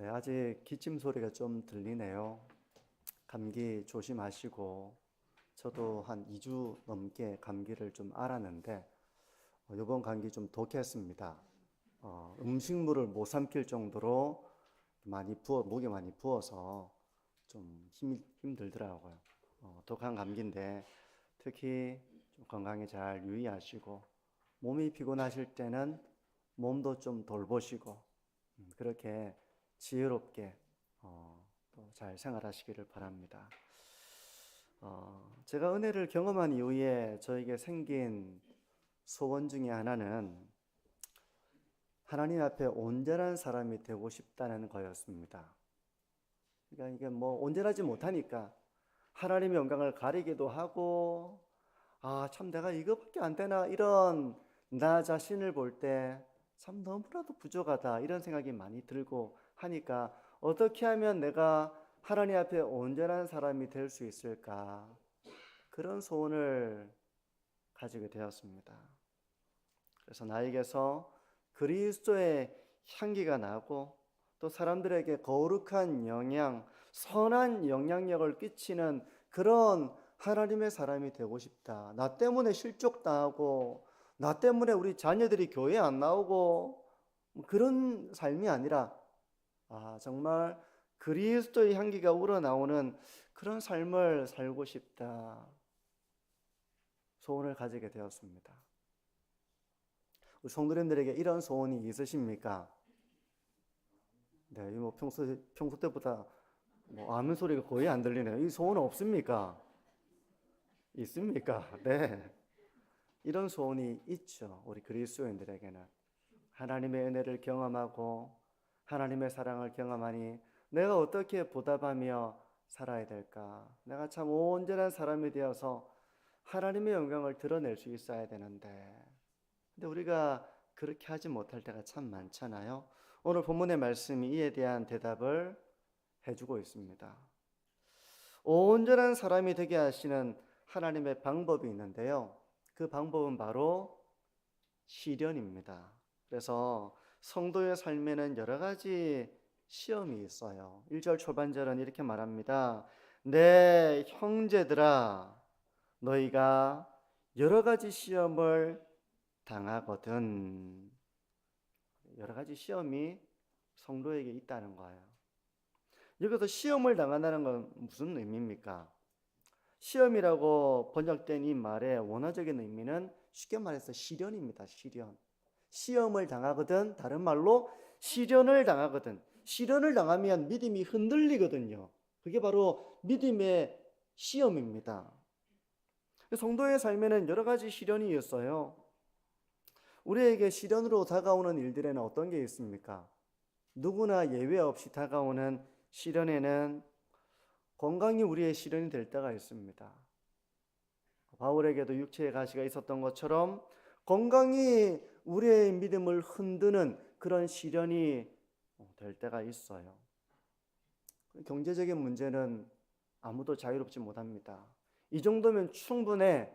네, 아직 기침 소리가 좀 들리네요. 감기 조심하시고, 저도 한 2주 넘게 감기를 좀 앓았는데, 이번 감기 좀 독했습니다. 음식물을 못 삼킬 정도로 목이 많이 부어서 좀 힘들더라고요. 독한 감기인데, 특히 좀 건강에 잘 유의하시고, 몸이 피곤하실 때는 몸도 좀 돌보시고, 그렇게 지혜롭게 또 잘 생활하시기를 바랍니다. 제가 은혜를 경험한 이후에 저에게 생긴 소원 중에 하나는 하나님 앞에 온전한 사람이 되고 싶다는 거였습니다. 그러니까 이게 뭐 온전하지 못하니까 하나님의 영광을 가리기도 하고, 참 내가 이거밖에 안 되나, 이런 나 자신을 볼 때 참 너무나도 부족하다, 이런 생각이 많이 들고 하니까 어떻게 하면 내가 하나님 앞에 온전한 사람이 될 수 있을까, 그런 소원을 가지게 되었습니다. 그래서 나에게서 그리스도의 향기가 나고 또 사람들에게 거룩한 영향, 선한 영향력을 끼치는 그런 하나님의 사람이 되고 싶다. 나 때문에 실족당하고 나 때문에 우리 자녀들이 교회 안 나오고 그런 삶이 아니라 정말 그리스도의 향기가 우러나오는 그런 삶을 살고 싶다. 소원을 가지게 되었습니다. 우리 성도님들에게 이런 소원이 있으십니까? 네, 뭐 평소 때보다 뭐 아멘 소리가 거의 안 들리네요. 이 소원 없습니까? 있습니까? 네. 이런 소원이 있죠. 우리 그리스도인들에게는. 하나님의 은혜를 경험하고 하나님의 사랑을 경험하니 내가 어떻게 보답하며 살아야 될까? 내가 참 온전한 사람이 되어서 하나님의 영광을 드러낼 수 있어야 되는데, 근데 우리가 그렇게 하지 못할 때가 참 많잖아요. 오늘 본문의 말씀이 이에 대한 대답을 해주고 있습니다. 온전한 사람이 되게 하시는 하나님의 방법이 있는데요. 그 방법은 바로 시련입니다. 그래서 성도의 삶에는 여러 가지 시험이 있어요. 1절 초반절은 이렇게 말합니다. 내 형제들아, 너희가 여러 가지 시험을 당하거든. 여러 가지 시험이 성도에게 있다는 거예요. 여기서 시험을 당한다는 건 무슨 의미입니까? 시험이라고 번역된 이 말의 원어적인 의미는 쉽게 말해서 시련입니다. 시련. 시험을 당하거든, 다른 말로 시련을 당하거든. 시련을 당하면 믿음이 흔들리거든요. 그게 바로 믿음의 시험입니다. 성도의 삶에는 여러 가지 시련이 있어요. 우리에게 시련으로 다가오는 일들에는 어떤 게 있습니까? 누구나 예외 없이 다가오는 시련에는 건강이 우리의 시련이 될 때가 있습니다. 바울에게도 육체의 가시가 있었던 것처럼 건강이 우리의 믿음을 흔드는 그런 시련이 될 때가 있어요. 경제적인 문제는 아무도 자유롭지 못합니다. 이 정도면 충분해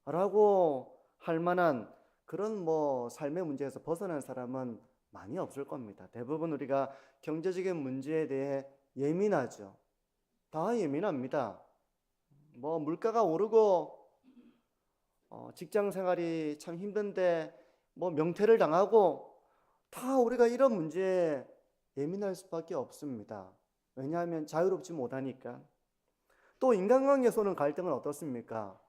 라고 할 만한 그런 삶의 문제에서 벗어난 사람은 많이 없을 겁니다. 대부분 우리가 경제적인 문제에 대해 예민하죠. 다 예민합니다. 물가가 오르고 직장 생활이 참 힘든데 명퇴를 당하고 다 우리가 이런 문제에 예민할 수밖에 없습니다. 왜냐하면 자유롭지 못하니까. 또 인간관계에서는 갈등은 어떻습니까?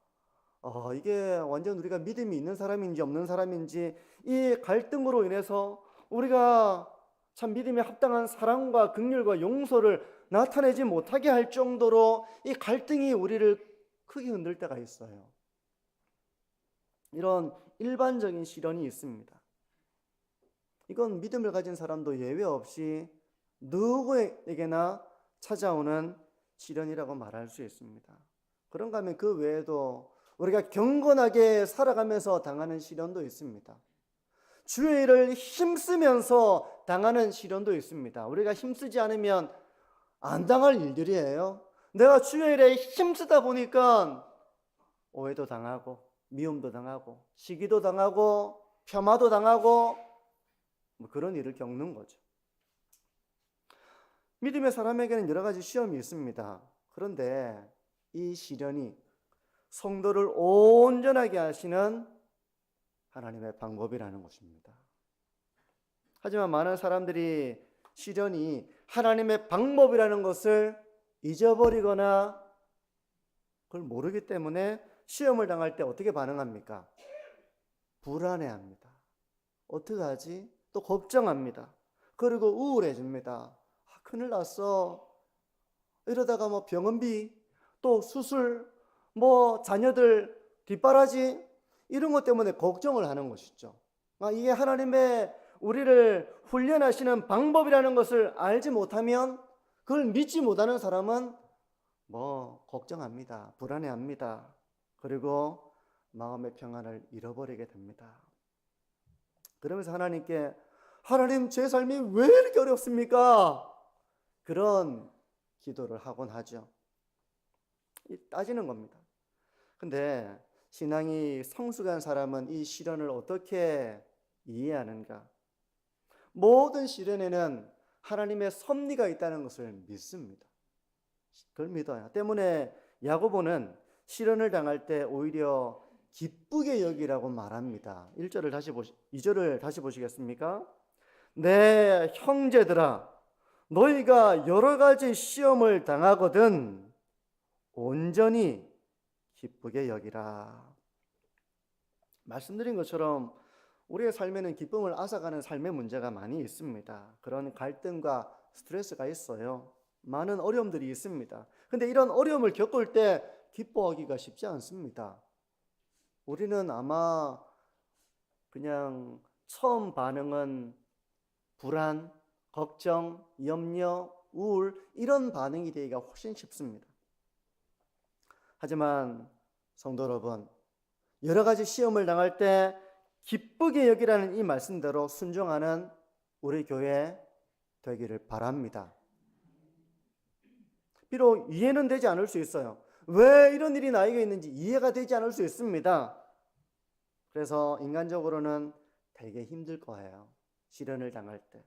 이게 완전 우리가 믿음이 있는 사람인지 없는 사람인지 이 갈등으로 인해서 우리가 참 믿음에 합당한 사랑과 긍휼과 용서를 나타내지 못하게 할 정도로 이 갈등이 우리를 크게 흔들 때가 있어요. 이런 일반적인 시련이 있습니다. 이건 믿음을 가진 사람도 예외 없이 누구에게나 찾아오는 시련이라고 말할 수 있습니다. 그런가 하면 그 외에도 우리가 경건하게 살아가면서 당하는 시련도 있습니다. 주의 일을 힘쓰면서 당하는 시련도 있습니다. 우리가 힘쓰지 않으면 안 당할 일들이에요. 내가 주의 일에 힘쓰다 보니까 오해도 당하고 미움도 당하고 시기도 당하고 폄하도 당하고 그런 일을 겪는 거죠. 믿음의 사람에게는 여러 가지 시험이 있습니다. 그런데 이 시련이 성도를 온전하게 하시는 하나님의 방법이라는 것입니다. 하지만 많은 사람들이 시련이 하나님의 방법이라는 것을 잊어버리거나 그걸 모르기 때문에 시험을 당할 때 어떻게 반응합니까? 불안해합니다. 어떡하지? 또 걱정합니다. 그리고 우울해집니다. 큰일 났어. 이러다가 뭐 병원비, 또 수술, 뭐 자녀들 뒷바라지 이런 것 때문에 걱정을 하는 것이죠. 이게 하나님의 우리를 훈련하시는 방법이라는 것을 알지 못하면, 그걸 믿지 못하는 사람은 뭐 걱정합니다. 불안해합니다. 그리고 마음의 평안을 잃어버리게 됩니다. 그러면서 하나님께, 하나님 제 삶이 왜 이렇게 어렵습니까? 그런 기도를 하곤 하죠. 따지는 겁니다. 근데 신앙이 성숙한 사람은 이 시련을 어떻게 이해하는가? 모든 시련에는 하나님의 섭리가 있다는 것을 믿습니다. 그걸 믿어요. 때문에 야고보는 시련을 당할 때 오히려 기쁘게 여기라고 말합니다. 2절을 다시 보시겠습니까? 내 형제들아, 너희가 여러 가지 시험을 당하거든 온전히 기쁘게 여기라. 말씀드린 것처럼 우리의 삶에는 기쁨을 앗아가는 삶의 문제가 많이 있습니다. 그런 갈등과 스트레스가 있어요. 많은 어려움들이 있습니다. 근데 이런 어려움을 겪을 때 기뻐하기가 쉽지 않습니다. 우리는 아마 그냥 처음 반응은 불안, 걱정, 염려, 우울 이런 반응이 되기가 훨씬 쉽습니다. 하지만 성도 여러분, 여러 가지 시험을 당할 때 기쁘게 여기라는 이 말씀대로 순종하는 우리 교회 되기를 바랍니다. 비록 이해는 되지 않을 수 있어요. 왜 이런 일이 나에게 있는지 이해가 되지 않을 수 있습니다. 그래서 인간적으로는 되게 힘들 거예요. 시련을 당할 때.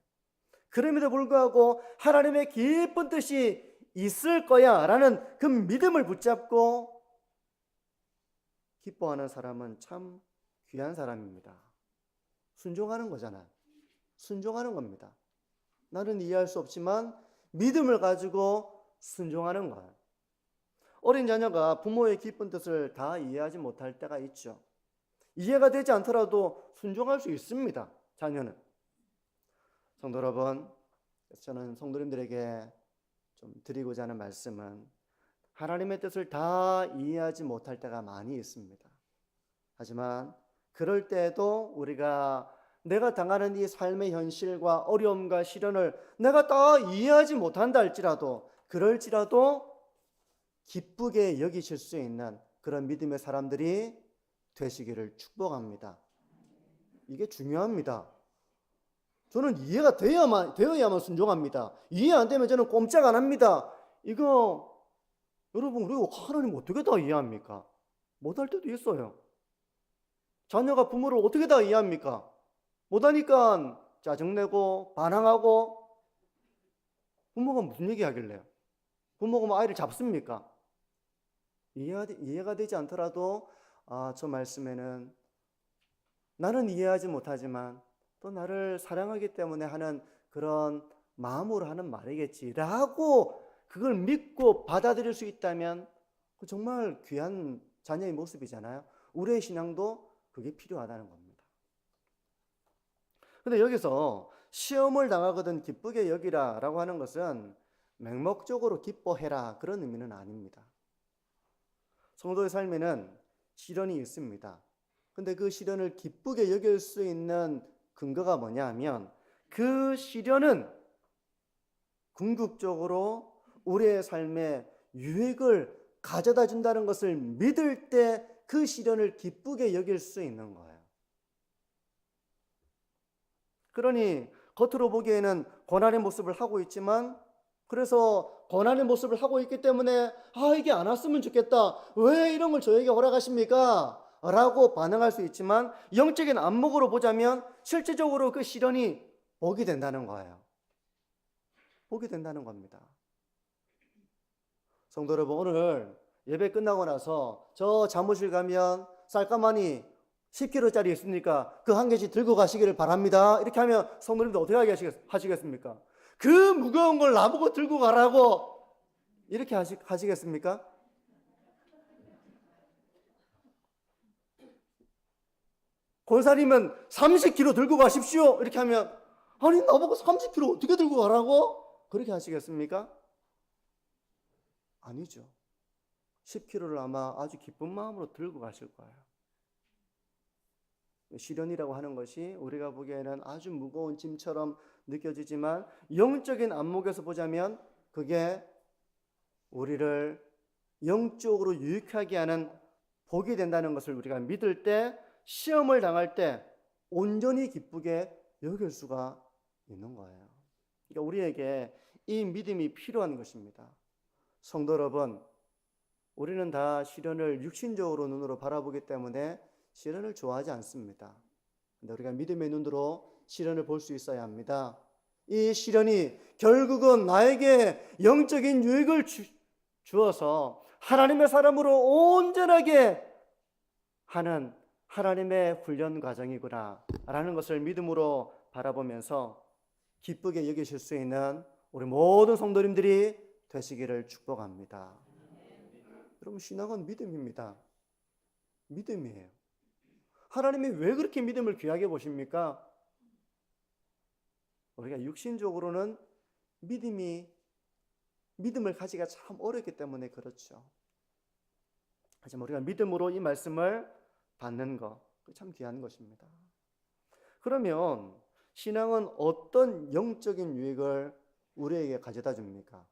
그럼에도 불구하고 하나님의 깊은 뜻이 있을 거야 라는 그 믿음을 붙잡고 기뻐하는 사람은 참 귀한 사람입니다. 순종하는 거잖아요. 순종하는 겁니다. 나는 이해할 수 없지만 믿음을 가지고 순종하는 거예요. 어린 자녀가 부모의 깊은 뜻을 다 이해하지 못할 때가 있죠. 이해가 되지 않더라도 순종할 수 있습니다. 자녀는. 성도 여러분, 저는 성도님들에게 좀 드리고자 하는 말씀은 하나님의 뜻을 다 이해하지 못할 때가 많이 있습니다. 하지만 그럴 때에도 우리가 내가 당하는 이 삶의 현실과 어려움과 시련을 내가 다 이해하지 못한다 할지라도 그럴지라도 기쁘게 여기실 수 있는 그런 믿음의 사람들이 되시기를 축복합니다. 이게 중요합니다. 저는 이해가 되어야만 순종합니다. 이해 안 되면 저는 꼼짝 안 합니다. 이거 여러분, 우리가 하나님 어떻게 다 이해합니까? 못할 때도 있어요. 자녀가 부모를 어떻게 다 이해합니까? 못하니까 짜증내고 반항하고. 부모가 무슨 얘기 하길래요? 부모가 뭐 아이를 잡습니까? 이해가 되지 않더라도 저 말씀에는 나는 이해하지 못하지만 또 나를 사랑하기 때문에 하는 그런 마음으로 하는 말이겠지라고 그걸 믿고 받아들일 수 있다면 정말 귀한 자녀의 모습이잖아요. 우리의 신앙도 그게 필요하다는 겁니다. 근데 여기서 시험을 당하거든 기쁘게 여기라 라고 하는 것은 맹목적으로 기뻐해라 그런 의미는 아닙니다. 성도의 삶에는 시련이 있습니다. 근데 그 시련을 기쁘게 여길 수 있는 근거가 뭐냐 하면 그 시련은 궁극적으로 우리의 삶에 유익을 가져다 준다는 것을 믿을 때 그 시련을 기쁘게 여길 수 있는 거예요. 그러니 겉으로 보기에는 고난의 모습을 하고 있지만, 그래서 고난의 모습을 하고 있기 때문에 이게 안 왔으면 좋겠다, 왜 이런 걸 저에게 허락하십니까? 라고 반응할 수 있지만 영적인 안목으로 보자면 실질적으로 그 시련이 복이 된다는 거예요. 복이 된다는 겁니다. 성도 여러분, 오늘 예배 끝나고 나서 저 사무실 가면 쌀가마니 10kg짜리 있으니까 그 한 개씩 들고 가시기를 바랍니다. 이렇게 하면 성도님들 어떻게 하시겠습니까? 그 무거운 걸 나보고 들고 가라고 이렇게 하시겠습니까? 권사님은 30kg 들고 가십시오. 이렇게 하면 아니 나보고 30kg 어떻게 들고 가라고? 그렇게 하시겠습니까? 아니죠. 10kg를 아마 아주 기쁜 마음으로 들고 가실 거예요. 시련이라고 하는 것이 우리가 보기에는 아주 무거운 짐처럼 느껴지지만 영적인 안목에서 보자면 그게 우리를 영적으로 유익하게 하는 복이 된다는 것을 우리가 믿을 때 시험을 당할 때 온전히 기쁘게 여길 수가 있는 거예요. 그러니까 우리에게 이 믿음이 필요한 것입니다. 성도 여러분, 우리는 다 시련을 육신적으로 눈으로 바라보기 때문에 시련을 좋아하지 않습니다. 근데 우리가 믿음의 눈으로 시련을 볼 수 있어야 합니다. 이 시련이 결국은 나에게 영적인 유익을 주어서 하나님의 사람으로 온전하게 하는 하나님의 훈련 과정이구나 라는 것을 믿음으로 바라보면서 기쁘게 여기실 수 있는 우리 모든 성도님들이 되시기를 축복합니다. 여러분, 신앙은 믿음입니다. 믿음이에요. 하나님이 왜 그렇게 믿음을 귀하게 보십니까? 우리가 육신적으로는 믿음을 가지기가 참 어렵기 때문에 그렇죠. 하지만 우리가 믿음으로 이 말씀을 받는 것, 참 귀한 것입니다. 그러면 신앙은 어떤 영적인 유익을 우리에게 가져다 줍니까?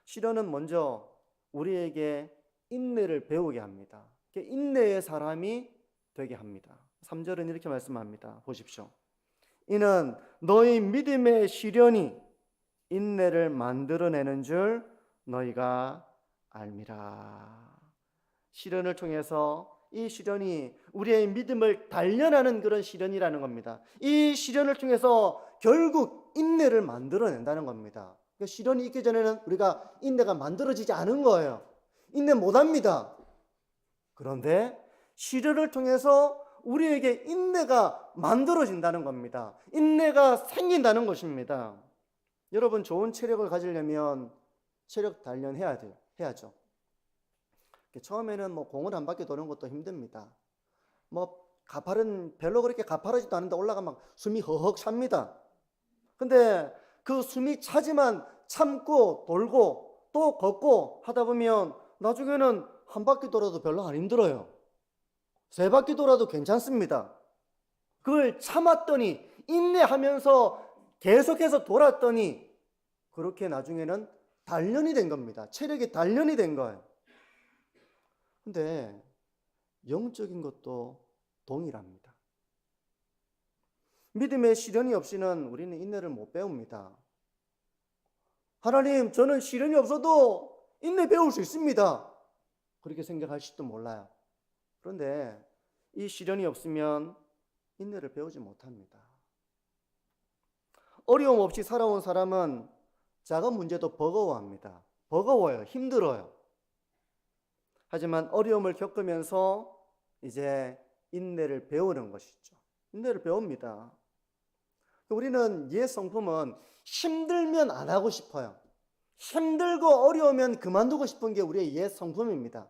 시련은 먼저 우리에게 인내를 배우게 합니다. 인내의 사람이 되게 합니다. 3절은 이렇게 말씀합니다. 보십시오. 이는 너희 믿음의 시련이 인내를 만들어내는 줄 너희가 알미라. 시련을 통해서 이 시련이 우리의 믿음을 단련하는 그런 시련이라는 겁니다. 이 시련을 통해서 결국 인내를 만들어낸다는 겁니다. 그러니까 시련이 있기 전에는 우리가 인내가 만들어지지 않은 거예요. 인내 못합니다. 그런데 시련을 통해서 우리에게 인내가 만들어진다는 겁니다. 인내가 생긴다는 것입니다. 여러분, 좋은 체력을 가지려면 체력 단련해야죠. 처음에는 공을 한 바퀴 도는 것도 힘듭니다. 별로 그렇게 가파르지도 않은데 올라가면 숨이 허헉 찹니다. 근데 그 숨이 차지만 참고 돌고 또 걷고 하다 보면 나중에는 한 바퀴 돌아도 별로 안 힘들어요. 3바퀴 돌아도 괜찮습니다. 그걸 참았더니 인내하면서 계속해서 돌았더니 그렇게 나중에는 단련이 된 겁니다. 체력이 단련이 된 거예요. 근데 영적인 것도 동일합니다. 믿음의 시련이 없이는 우리는 인내를 못 배웁니다. 하나님, 저는 시련이 없어도 인내 배울 수 있습니다. 그렇게 생각하실지도 몰라요. 그런데 이 시련이 없으면 인내를 배우지 못합니다. 어려움 없이 살아온 사람은 작은 문제도 버거워합니다. 버거워요. 힘들어요. 하지만 어려움을 겪으면서 이제 인내를 배우는 것이죠. 인내를 배웁니다. 우리는 옛 성품은 힘들면 안 하고 싶어요. 힘들고 어려우면 그만두고 싶은 게 우리의 옛 성품입니다.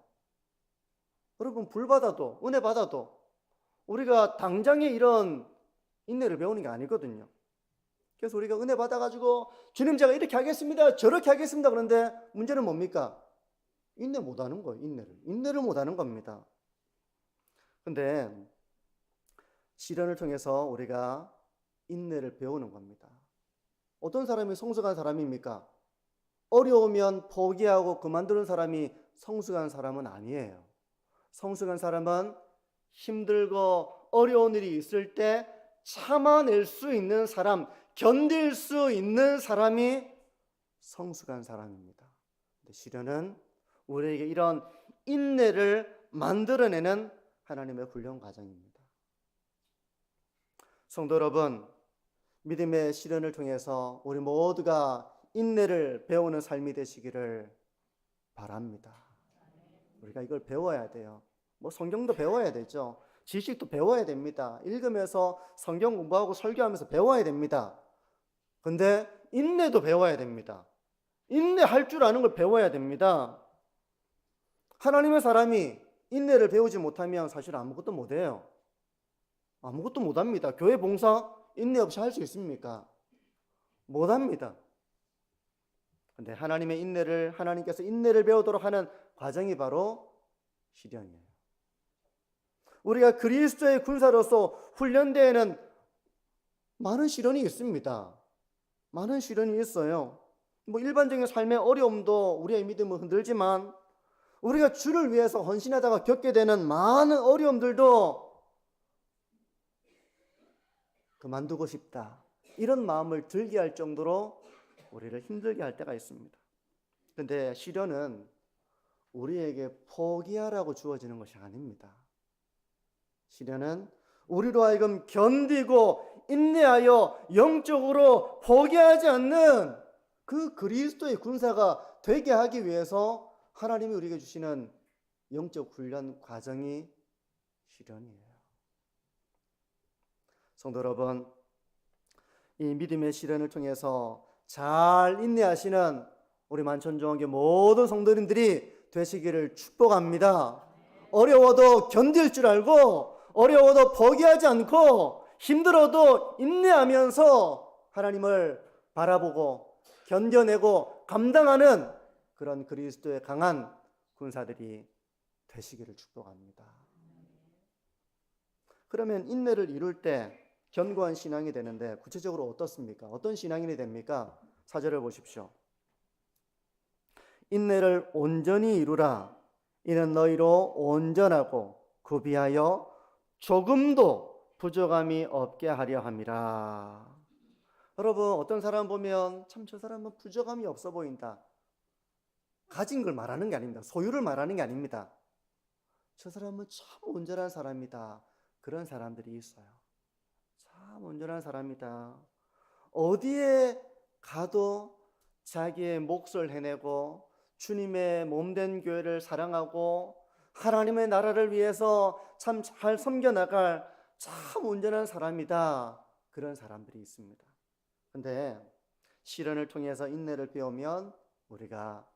여러분, 불 받아도 은혜 받아도 우리가 당장에 이런 인내를 배우는 게 아니거든요. 그래서 우리가 은혜 받아가지고 주님 제가 이렇게 하겠습니다, 저렇게 하겠습니다. 그런데 문제는 뭡니까? 인내 못하는 거예요. 인내를 못하는 겁니다. 근데 시련을 통해서 우리가 인내를 배우는 겁니다. 어떤 사람이 성숙한 사람입니까? 어려우면 포기하고 그만두는 사람이 성숙한 사람은 아니에요. 성숙한 사람은 힘들고 어려운 일이 있을 때 참아낼 수 있는 사람, 견딜 수 있는 사람이 성숙한 사람입니다. 근데 시련은 우리에게 이런 인내를 만들어내는 하나님의 훈련 과정입니다. 성도 여러분, 믿음의 시련을 통해서 우리 모두가 인내를 배우는 삶이 되시기를 바랍니다. 우리가 이걸 배워야 돼요. 뭐 성경도 배워야 되죠. 지식도 배워야 됩니다. 읽으면서 성경 공부하고 설교하면서 배워야 됩니다. 근데 인내도 배워야 됩니다. 인내할 줄 아는 걸 배워야 됩니다. 하나님의 사람이 인내를 배우지 못하면 사실 아무것도 못해요. 아무것도 못합니다. 교회 봉사 인내 없이 할 수 있습니까? 못합니다. 근데 하나님께서 인내를 배우도록 하는 과정이 바로 시련이에요. 우리가 그리스도의 군사로서 훈련대에는 많은 시련이 있습니다. 많은 시련이 있어요. 뭐 일반적인 삶의 어려움도 우리의 믿음을 흔들지만 우리가 주를 위해서 헌신하다가 겪게 되는 많은 어려움들도 그만두고 싶다, 이런 마음을 들게 할 정도로 우리를 힘들게 할 때가 있습니다. 그런데 시련은 우리에게 포기하라고 주어지는 것이 아닙니다. 시련은 우리로 하여금 견디고 인내하여 영적으로 포기하지 않는 그 그리스도의 군사가 되게 하기 위해서 하나님이 우리에게 주시는 영적 훈련 과정이 시련이에요. 성도 여러분, 이 믿음의 시련을 통해서 잘 인내하시는 우리 만천종교회 모든 성도님들이 되시기를 축복합니다. 어려워도 견딜 줄 알고, 어려워도 포기하지 않고, 힘들어도 인내하면서 하나님을 바라보고 견뎌내고 감당하는 그런 그리스도의 강한 군사들이 되시기를 축복합니다. 그러면 인내를 이룰 때 견고한 신앙이 되는데 구체적으로 어떻습니까? 어떤 신앙인이 됩니까? 4절을 보십시오. 인내를 온전히 이루라. 이는 너희로 온전하고 구비하여 조금도 부족함이 없게 하려 함이라. 여러분, 어떤 사람 보면 참 저 사람은 부족함이 없어 보인다, 가진 걸 말하는 게 아닙니다. 소유를 말하는 게 아닙니다. 저 사람은 참 온전한 사람이다, 그런 사람들이 있어요. 참 온전한 사람이다. 어디에 가도 자기의 몫을 해내고 주님의 몸된 교회를 사랑하고 하나님의 나라를 위해서 참 잘 섬겨나갈 참 온전한 사람이다, 그런 사람들이 있습니다. 근데 시련을 통해서 인내를 배우면 우리가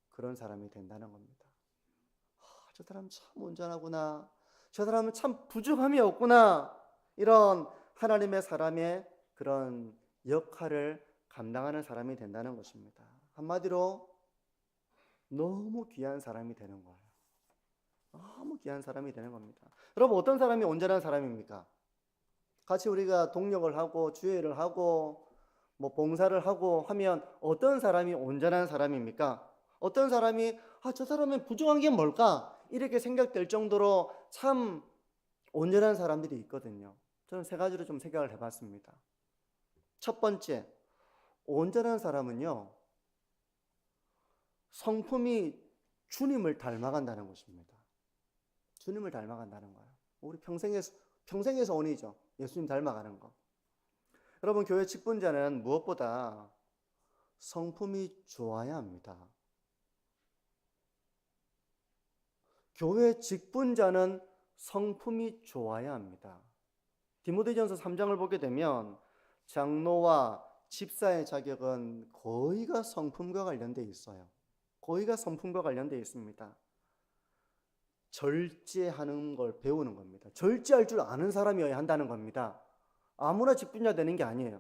그런 사람이 된다는 겁니다. 저 사람 참 온전하구나, 저 사람은 참 부족함이 없구나, 이런 하나님의 사람의 그런 역할을 감당하는 사람이 된다는 것입니다. 한마디로 너무 귀한 사람이 되는 거예요. 너무 귀한 사람이 되는 겁니다. 여러분, 어떤 사람이 온전한 사람입니까? 같이 우리가 동력을 하고 주회를 하고 뭐 봉사를 하고 하면 어떤 사람이 온전한 사람입니까? 어떤 사람이 저 사람은 부족한 게 뭘까? 이렇게 생각될 정도로 참 온전한 사람들이 있거든요. 저는 3가지로 좀 생각을 해봤습니다. 첫 번째, 온전한 사람은요, 성품이 주님을 닮아간다는 것입니다. 주님을 닮아간다는 거예요. 우리 평생에서 원이죠. 예수님 닮아가는 거. 여러분, 교회 직분자는 무엇보다 성품이 좋아야 합니다. 교회 직분자는 성품이 좋아야 합니다. 디모데전서 3장을 보게 되면 장로와 집사의 자격은 거의가 성품과 관련되어 있어요. 거의가 성품과 관련되어 있습니다. 절제하는 걸 배우는 겁니다. 절제할 줄 아는 사람이어야 한다는 겁니다. 아무나 직분자 되는 게 아니에요.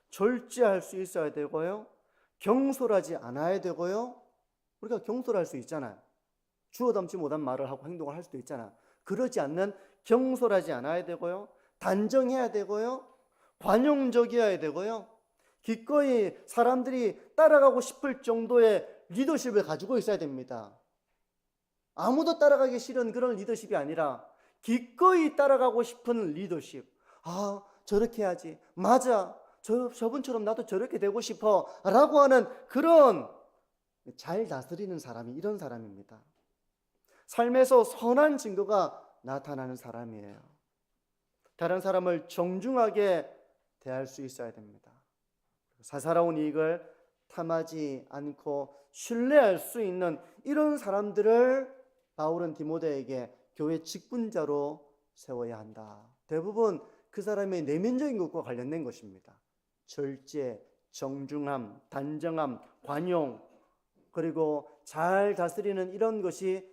절제할 수 있어야 되고요, 경솔하지 않아야 되고요. 우리가 경솔할 수 있잖아요. 주워 담지 못한 말을 하고 행동을 할 수도 있잖아요. 그러지 않는, 경솔하지 않아야 되고요, 단정해야 되고요, 관용적이어야 되고요, 기꺼이 사람들이 따라가고 싶을 정도의 리더십을 가지고 있어야 됩니다. 아무도 따라가기 싫은 그런 리더십이 아니라 기꺼이 따라가고 싶은 리더십. 저렇게 해야지, 맞아, 저분처럼 나도 저렇게 되고 싶어 라고 하는 그런 잘 다스리는 사람이 이런 사람입니다. 삶에서 선한 증거가 나타나는 사람이에요. 다른 사람을 정중하게 대할 수 있어야 됩니다. 사사로운 이익을 탐하지 않고 신뢰할 수 있는 이런 사람들을 바울은 디모데에게 교회 직분자로 세워야 한다. 대부분 그 사람의 내면적인 것과 관련된 것입니다. 절제, 정중함, 단정함, 관용, 그리고 잘 다스리는 이런 것이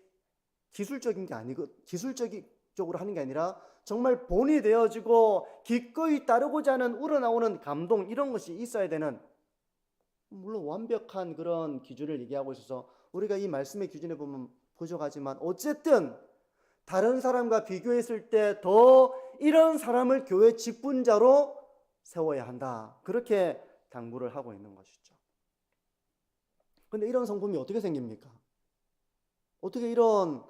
기술적인 게 아니고 기술적으로 하는 게 아니라 정말 본이 되어지고 기꺼이 따르고자 하는 우러나오는 감동, 이런 것이 있어야 되는, 물론 완벽한 그런 기준을 얘기하고 있어서 우리가 이 말씀의 기준에 보면 부족하지만 어쨌든 다른 사람과 비교했을 때 더 이런 사람을 교회 직분자로 세워야 한다. 그렇게 당부를 하고 있는 것이죠. 근데 이런 성품이 어떻게 생깁니까? 어떻게 이런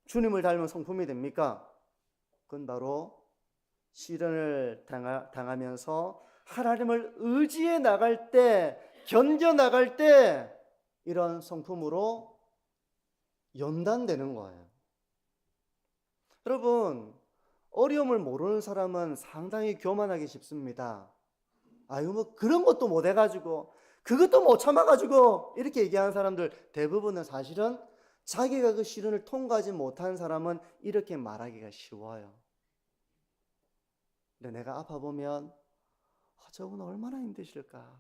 주님을 닮은 성품이 됩니까? 그건 바로 시련을 당하면서 하나님을 의지해 나갈 때, 견뎌 나갈 때 이런 성품으로 연단되는 거예요. 여러분, 어려움을 모르는 사람은 상당히 교만하기 쉽습니다. 아유, 뭐 그런 것도 못 해가지고, 그것도 못 참아가지고, 이렇게 얘기하는 사람들 대부분은 사실은 자기가 그 시련을 통과하지 못한 사람은 이렇게 말하기가 쉬워요. 근데 내가 아파보면 저분 얼마나 힘드실까,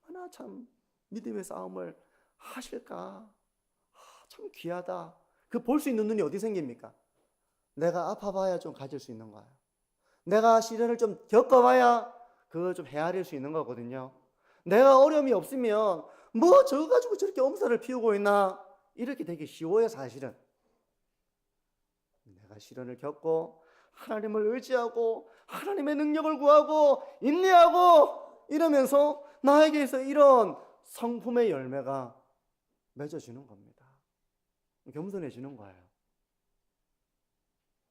얼마나 참 믿음의 싸움을 하실까, 참 귀하다. 그 볼 수 있는 눈이 어디 생깁니까? 내가 아파봐야 좀 가질 수 있는 거예요. 내가 시련을 좀 겪어봐야 그거 좀 헤아릴 수 있는 거거든요. 내가 어려움이 없으면 뭐 저거 가지고 저렇게 엄살을 피우고 있나, 이렇게 되기 쉬워요. 사실은 내가 시련을 겪고 하나님을 의지하고 하나님의 능력을 구하고 인내하고 이러면서 나에게서 이런 성품의 열매가 맺어지는 겁니다. 겸손해지는 거예요.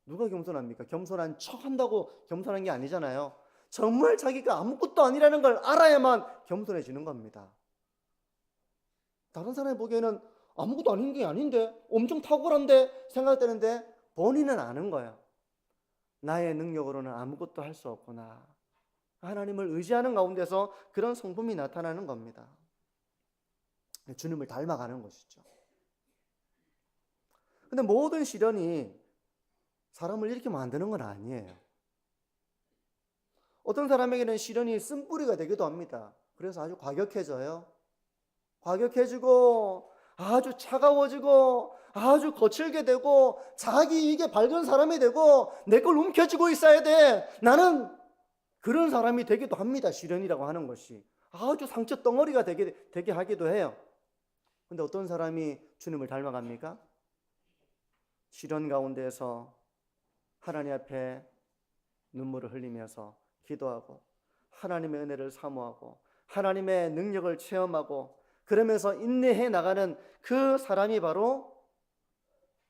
누가 겸손합니까? 겸손한 척 한다고 겸손한 게 아니잖아요. 정말 자기가 아무것도 아니라는 걸 알아야만 겸손해지는 겁니다. 다른 사람이 보기에는 아무것도 아닌 게 아닌데, 엄청 탁월한데 생각되는데 본인은 아는 거예요. 나의 능력으로는 아무것도 할 수 없구나. 하나님을 의지하는 가운데서 그런 성품이 나타나는 겁니다. 주님을 닮아가는 것이죠. 근데 모든 시련이 사람을 이렇게 만드는 건 아니에요. 어떤 사람에게는 시련이 쓴뿌리가 되기도 합니다. 그래서 아주 과격해져요. 과격해지고 아주 차가워지고 아주 거칠게 되고 자기 이익에 밝은 사람이 되고 내 걸 움켜쥐고 있어야 돼. 나는 그런 사람이 되기도 합니다. 시련이라고 하는 것이 아주 상처 덩어리가 되게 하기도 해요. 근데 어떤 사람이 주님을 닮아갑니까? 시련 가운데에서 하나님 앞에 눈물을 흘리면서 기도하고 하나님의 은혜를 사모하고 하나님의 능력을 체험하고 그러면서 인내해 나가는 그 사람이 바로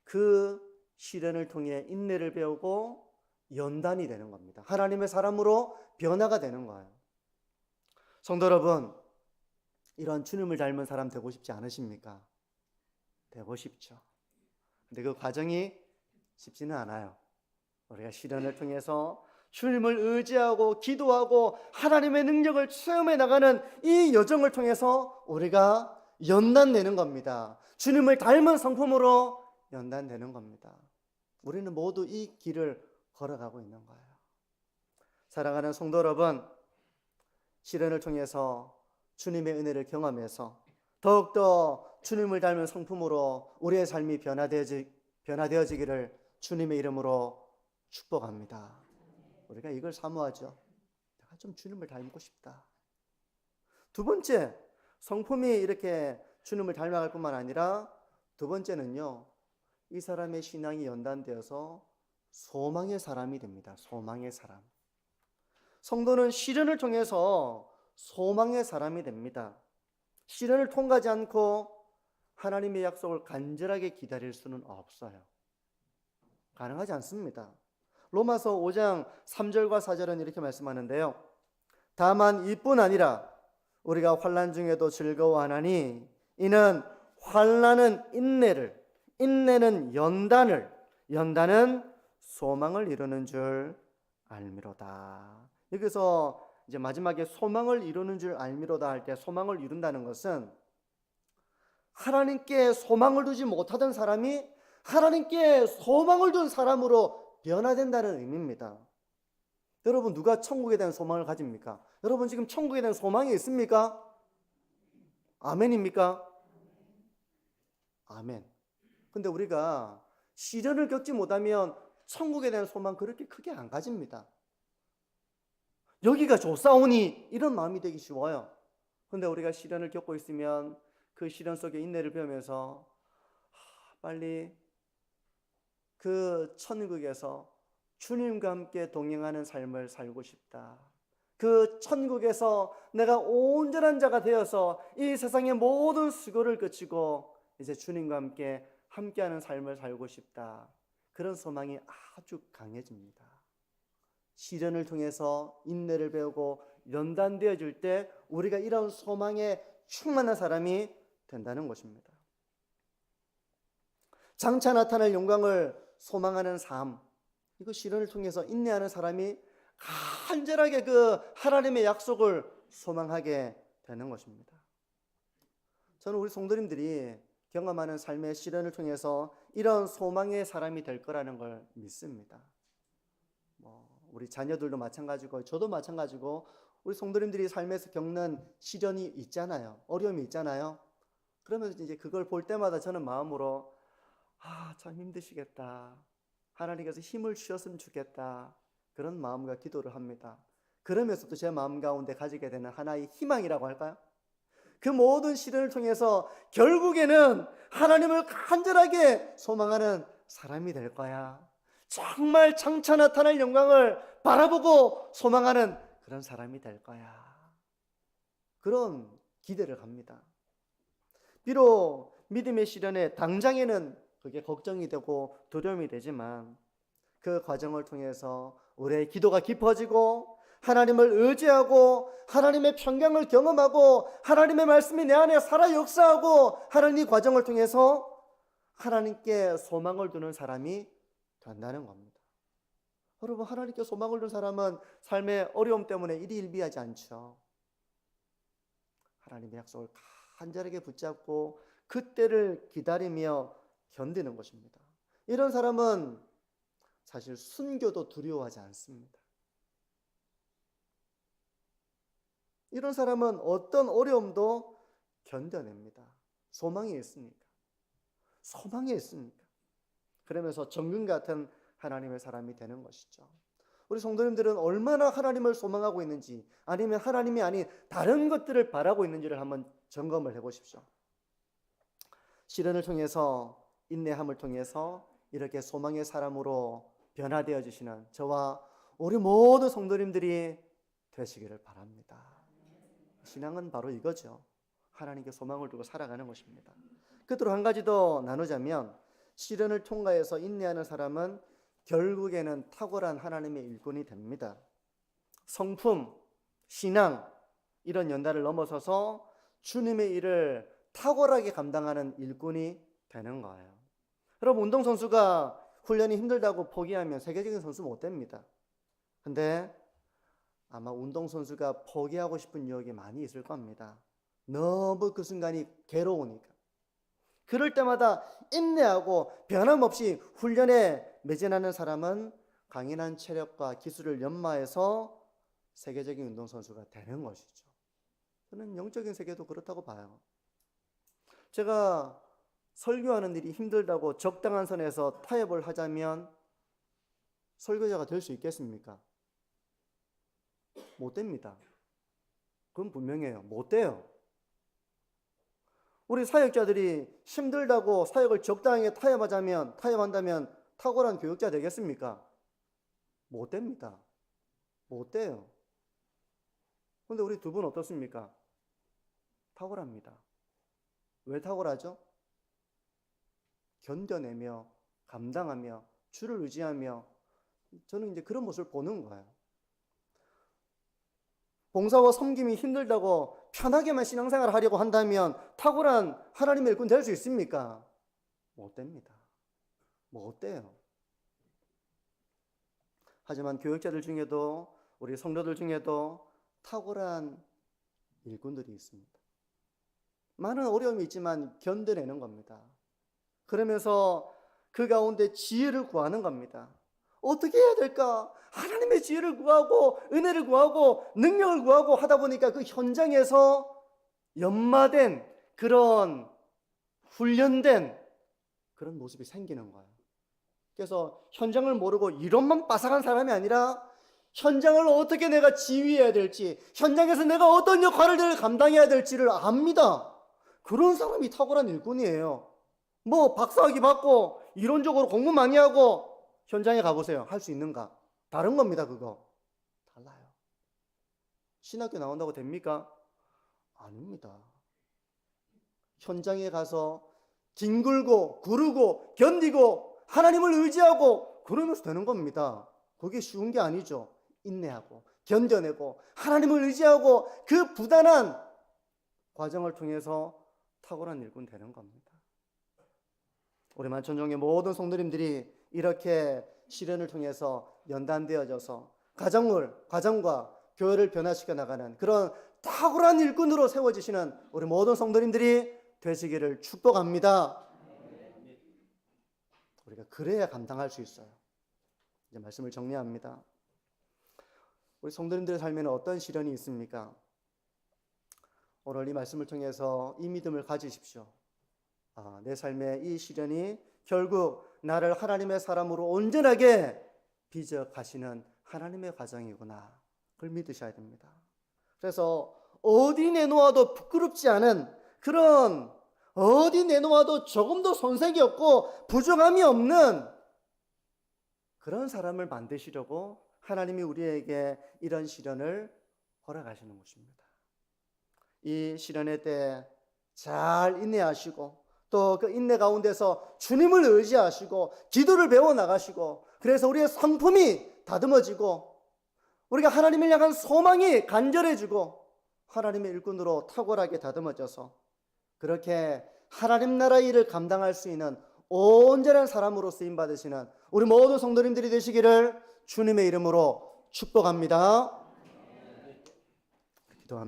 그 시련을 통해 인내를 배우고 연단이 되는 겁니다. 하나님의 사람으로 변화가 되는 거예요. 성도 여러분, 이런 주님을 닮은 사람 되고 싶지 않으십니까? 되고 싶죠. 근데 그 과정이 쉽지는 않아요. 우리가 시련을 통해서 주님을 의지하고 기도하고 하나님의 능력을 체험해 나가는 이 여정을 통해서 우리가 연단되는 겁니다. 주님을 닮은 성품으로 연단되는 겁니다. 우리는 모두 이 길을 걸어가고 있는 거예요. 사랑하는 성도 여러분, 시련을 통해서 주님의 은혜를 경험해서 더욱더 주님을 닮은 성품으로 우리의 삶이 변화되어지기를 주님의 이름으로 축복합니다. 우리가 이걸 사모하죠. 내가 좀 주님을 닮고 싶다. 두 번째, 성품이 이렇게 주님을 닮아갈 뿐만 아니라 두 번째는요, 이 사람의 신앙이 연단되어서 소망의 사람이 됩니다. 소망의 사람. 성도는 시련을 통해서 소망의 사람이 됩니다. 시련을 통과하지 않고 하나님의 약속을 간절하게 기다릴 수는 없어요. 가능하지 않습니다. 로마서 5장 3절과 4절은 이렇게 말씀하는데요. 다만 이뿐 아니라 우리가 환난 중에도 즐거워하나니 이는 환난은 인내를, 인내는 연단을, 연단은 소망을 이루는 줄 알미로다. 여기서 이제 마지막에 소망을 이루는 줄 알미로다 할 때 소망을 이룬다는 것은 하나님께 소망을 두지 못하던 사람이 하나님께 소망을 둔 사람으로 변화된다는 의미입니다. 여러분, 누가 천국에 대한 소망을 가집니까? 여러분, 지금 천국에 대한 소망이 있습니까? 아멘입니까? 아멘. 근데 우리가 시련을 겪지 못하면 천국에 대한 소망 그렇게 크게 안 가집니다. 여기가 좋사오니 이런 마음이 되기 쉬워요. 근데 우리가 시련을 겪고 있으면 그 시련 속에 인내를 배우면서 빨리 그 천국에서 주님과 함께 동행하는 삶을 살고 싶다. 그 천국에서 내가 온전한 자가 되어서 이 세상의 모든 수고를 그치고 이제 주님과 함께하는 삶을 살고 싶다. 그런 소망이 아주 강해집니다. 시련을 통해서 인내를 배우고 연단되어질 때 우리가 이런 소망에 충만한 사람이 된다는 것입니다. 장차 나타날 영광을 소망하는 삶, 이거 시련을 통해서 인내하는 사람이 간절하게 그 하나님의 약속을 소망하게 되는 것입니다. 저는 우리 성도님들이 경험하는 삶의 시련을 통해서 이런 소망의 사람이 될 거라는 걸 믿습니다. 우리 자녀들도 마찬가지고 저도 마찬가지고 우리 성도님들이 삶에서 겪는 시련이 있잖아요. 어려움이 있잖아요. 그러면서 이제 그걸 볼 때마다 저는 마음으로 참 힘드시겠다. 하나님께서 힘을 주셨으면 좋겠다. 그런 마음과 기도를 합니다. 그러면서도 제 마음 가운데 가지게 되는 하나의 희망이라고 할까요? 그 모든 시련을 통해서 결국에는 하나님을 간절하게 소망하는 사람이 될 거야. 정말 장차 나타날 영광을 바라보고 소망하는 그런 사람이 될 거야. 그런 기대를 갑니다. 비록 믿음의 시련에 당장에는 그게 걱정이 되고 두려움이 되지만 그 과정을 통해서 우리의 기도가 깊어지고 하나님을 의지하고 하나님의 평강을 경험하고 하나님의 말씀이 내 안에 살아 역사하고 하는 이 과정을 통해서 하나님께 소망을 두는 사람이 된다는 겁니다. 여러분, 하나님께 소망을 둔 사람은 삶의 어려움 때문에 일희일비하지 않죠. 하나님의 약속을 간절하게 붙잡고 그때를 기다리며 견디는 것입니다. 이런 사람은 사실 순교도 두려워하지 않습니다. 이런 사람은 어떤 어려움도 견뎌냅니다. 소망이 있으니까. 소망이 있으니까. 그러면서 정금 같은 하나님의 사람이 되는 것이죠. 우리 성도님들은 얼마나 하나님을 소망하고 있는지 아니면 하나님이 아닌 다른 것들을 바라고 있는지를 한번 점검을 해보십시오. 시련을 통해서 인내함을 통해서 이렇게 소망의 사람으로 변화되어지시는 저와 우리 모든 성도님들이 되시기를 바랍니다. 신앙은 바로 이거죠. 하나님께 소망을 두고 살아가는 것입니다. 끝으로 한 가지 더 나누자면 시련을 통과해서 인내하는 사람은 결국에는 탁월한 하나님의 일꾼이 됩니다. 성품, 신앙 이런 연단을 넘어서서 주님의 일을 탁월하게 감당하는 일꾼이 되는 거예요. 여러분, 운동선수가 훈련이 힘들다고 포기하면 세계적인 선수 못 됩니다. 근데 아마 운동선수가 포기하고 싶은 유혹이 많이 있을 겁니다. 너무 그 순간이 괴로우니까. 그럴 때마다 인내하고 변함없이 훈련에 매진하는 사람은 강인한 체력과 기술을 연마해서 세계적인 운동선수가 되는 것이죠. 저는 영적인 세계도 그렇다고 봐요. 제가 설교하는 일이 힘들다고 적당한 선에서 타협을 하자면 설교자가 될 수 있겠습니까? 못 됩니다. 그건 분명해요. 못 돼요. 우리 사역자들이 힘들다고 사역을 적당하게 타협한다면 탁월한 교육자 되겠습니까? 못 됩니다. 못 돼요. 그런데 우리 두 분 어떻습니까? 탁월합니다. 왜 탁월하죠? 견뎌내며 감당하며 주를 의지하며 저는 이제 그런 모습을 보는 거예요. 봉사와 섬김이 힘들다고 편하게만 신앙생활을 하려고 한다면 탁월한 하나님의 일꾼 될 수 있습니까? 못 됩니다. 못 돼요. 하지만 교육자들 중에도 우리 성도들 중에도 탁월한 일꾼들이 있습니다. 많은 어려움이 있지만 견뎌내는 겁니다. 그러면서 그 가운데 지혜를 구하는 겁니다. 어떻게 해야 될까? 하나님의 지혜를 구하고 은혜를 구하고 능력을 구하고 하다 보니까 그 현장에서 연마된 그런 훈련된 그런 모습이 생기는 거예요. 그래서 현장을 모르고 이론만 빠삭한 사람이 아니라 현장을 어떻게 내가 지휘해야 될지, 현장에서 내가 어떤 역할을 감당해야 될지를 압니다. 그런 사람이 탁월한 일꾼이에요. 뭐 박사학위 받고 이론적으로 공부 많이 하고 현장에 가보세요. 할 수 있는가? 다른 겁니다. 그거 달라요. 신학교 나온다고 됩니까? 아닙니다. 현장에 가서 뒹굴고 구르고 견디고 하나님을 의지하고 그러면서 되는 겁니다. 그게 쉬운 게 아니죠. 인내하고 견뎌내고 하나님을 의지하고 그 부단한 과정을 통해서 탁월한 일꾼 되는 겁니다. 우리 만천종의 모든 성도님들이 이렇게 시련을 통해서 연단되어져서 가정과 교회를 변화시켜 나가는 그런 탁월한 일꾼으로 세워지시는 우리 모든 성도님들이 되시기를 축복합니다. 우리가 그래야 감당할 수 있어요. 이제 말씀을 정리합니다. 우리 성도님들의 삶에는 어떤 시련이 있습니까? 오늘 이 말씀을 통해서 이 믿음을 가지십시오. 내 삶의 이 시련이 결국 나를 하나님의 사람으로 온전하게 빚어 가시는 하나님의 과정이구나. 그걸 믿으셔야 됩니다. 그래서 어디 내놓아도 부끄럽지 않은 그런 어디 내놓아도 조금도 손색이 없고 부족함이 없는 그런 사람을 만드시려고 하나님이 우리에게 이런 시련을 허락하시는 것입니다. 이 시련의 때 잘 인내하시고 또 그 인내 가운데서 주님을 의지하시고 기도를 배워 나가시고 그래서 우리의 성품이 다듬어지고 우리가 하나님을 향한 소망이 간절해지고 하나님의 일꾼으로 탁월하게 다듬어져서 그렇게 하나님 나라 일을 감당할 수 있는 온전한 사람으로 쓰임받으시는 우리 모든 성도님들이 되시기를 주님의 이름으로 축복합니다. 기도합니다.